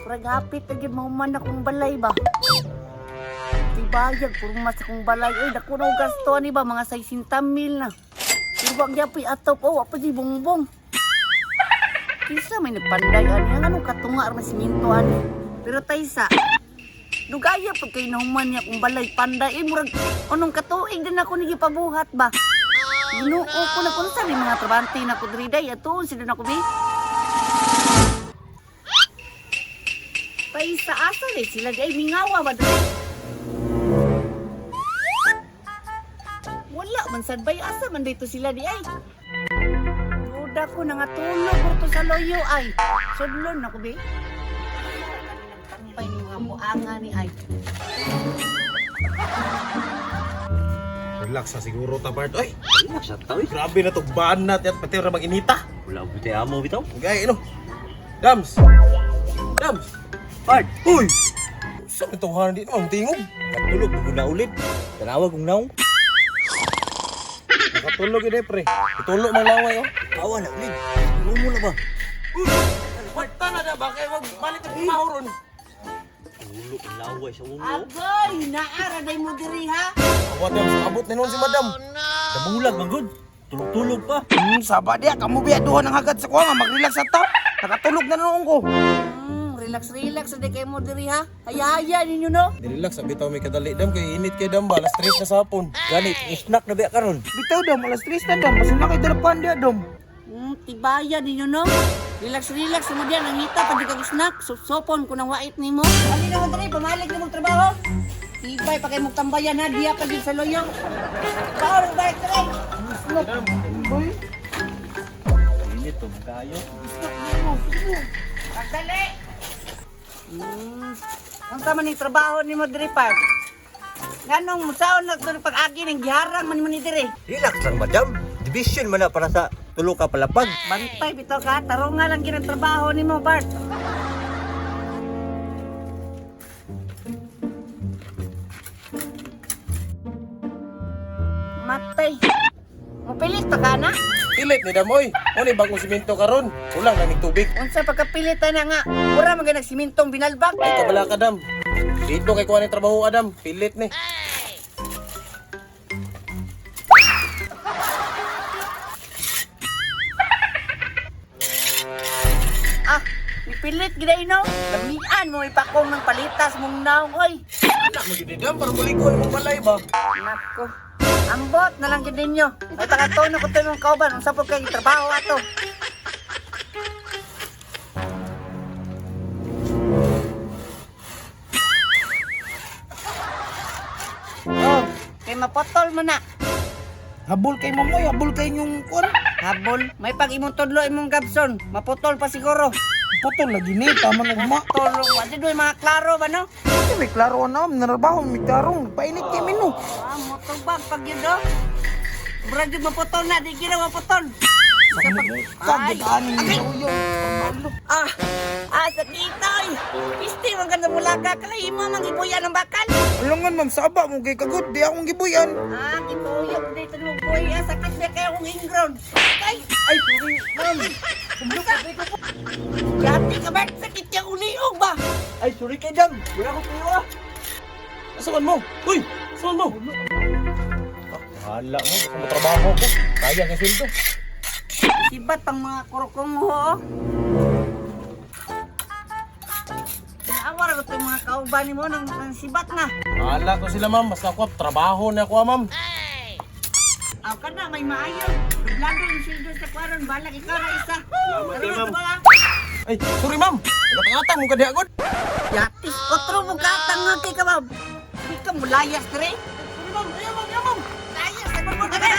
Kurang hapit lagi mahuman akong balay ba? Bayag, puro mas akong balay. Ay, dako na gasto ni ba? Mga 60 mil na. Pero wag niya pa atop. Oh, apa di bongbong. Kisa may nagpandayan. Yang anong katunga armas simintuan. Pero taysa, dugaya pag kayo nahuman niya akong balay panday. Eh, murag, anong katuig din ako nagipabuhat ba? Ginuo ko na kung sabi mga trabante na ko driday. Atoon sila na ko bi. Taysa, asa eh. Sila di ay mingawa ba doon? Wala man sad bay asa man dito sila di ay. Duda ko nangatulog ko sa loyo ay. Sudlon ako be. Nagtambay ni mga buanga ni ay. Relax na siguro ta Bart. Ay, Relax na tao eh. grabe na to banat at pati ra mag-inita. Wala buti amo bitaw. Gay ano? Dams. Dams. Bart! Uy. Sa itong hanan dito ang tingog. Katulog ko na ulit. Tanawag kong naong. Nakatulog yun pre. Itulog mang laway oh. Awa na ulit. Ano mo na ba? Wata na na ba? Kaya magbalik ang mahuron. Tulog ang laway sa ulo. Agoy, naaraday mo diri ha. Awat na sa abot na noon si madam. Nabulag magod. Tulog-tulog pa. Saba dia, kamu biya duha ng hagad sa kuha nga, mag-relax sa top. Nakatulog na noon ko. Relax na kay mo diri ha. Haya-haya ninyo no. Relax, sabi tao may kadali dam kay init kay dam ba. Alas 3 na sa hapon. Ganit, snack na biya karon. Bitaw daw, malas 3 na daw. Basta na kay dalapan dia daw. Tibaya ninyo no. Relax mo diyan nangita pa di kag snack. Sopon ko nang wait nimo. Ali na mo diri, pamalig na mong trabaho. Tibay pa kay mong tambayan ha, diya pa din sa loyong. Power bike diri. Boy, Init to, kayo. Pagdali! Ang sama ni trabaho ni mo diri pa. Ganong musaon na ito pag-agi ng giharang man ni diri. Relax lang madam. Division man na para sa tulog ka palapag. Bantay bitaw ka, tarong nga lang ginang trabaho ni mo, Bart. Matay. Mapilit pa ka na? Pilit ni damoy. Ano yung bagong simento karon? Kulang na ning tubig. Unsa pagkapilit na nga? Mura man ganag simintong binalbak. Ay kabala ka dam. Dito kay kuha ng trabaho adam. Pilit ni. Ah, mipilit giday no. Lamian mo ipakong ng palitas mong naong oy. Ana mo gid dam para buligon mo balay ba. Nako. Ambot na lang gid ninyo. Ay tagatono ko tayo ng kauban unsa po kay trabaho ato. Oh, kay mapotol mo na. habol kay mamoy, habol kay yung kuha. Habol, may pag imong tudlo imong gabson, maputol pa siguro. Putol lagi ni, tama na guma. Tulong, wadi doy mga klaro ba no? Kasi may klaro na, narabaho, may tarong. Painit kay minu. Ah, motobag pag yun do. Murag yun maputol na, di gina maputol. Kagidaan ni Uyo. Sakitoy! Pisti, mga ganda mula ka, kalay mo, magibuyan ng bakal. Alangan ma'am, saba mo kay kagod, di akong gibuyan. Gibuyo ko dito ng boy, sakit na kayo akong inground. Ay, sorry, ma'am. Kumbuka. Yati ka ba? Sakit yung uliog ba? Ay, sorry kay dam. Wala ko tuyo ah. Asaman mo? Uy! Asaman mo? Hala mo, baka matrabaho ko. Kaya nga sweldo. Sibat ang mga kurukong mo, ho. Naawar ko ito yung mga kauban mo ng sibat na. Hala ko sila ma'am, basta ako trabaho na ako ma'am. Aw ka na, may maayo. Lalo yung sildo sa kwaron, balag ikaw na isa. Salamat kayo, ma'am. Ba? Ay, sorry ma'am. Nagkatangatan mo ka di agad. Yatis, otro mo katang nga kay ka, ma'am. Hindi ka mo layas, dire. Sorry, ma'am. Ayaw, ma'am. Layas, ay mo ka na.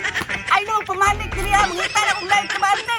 Ay, no, pamalik, dire, ha. Mangita na kung layas ka ba, ante.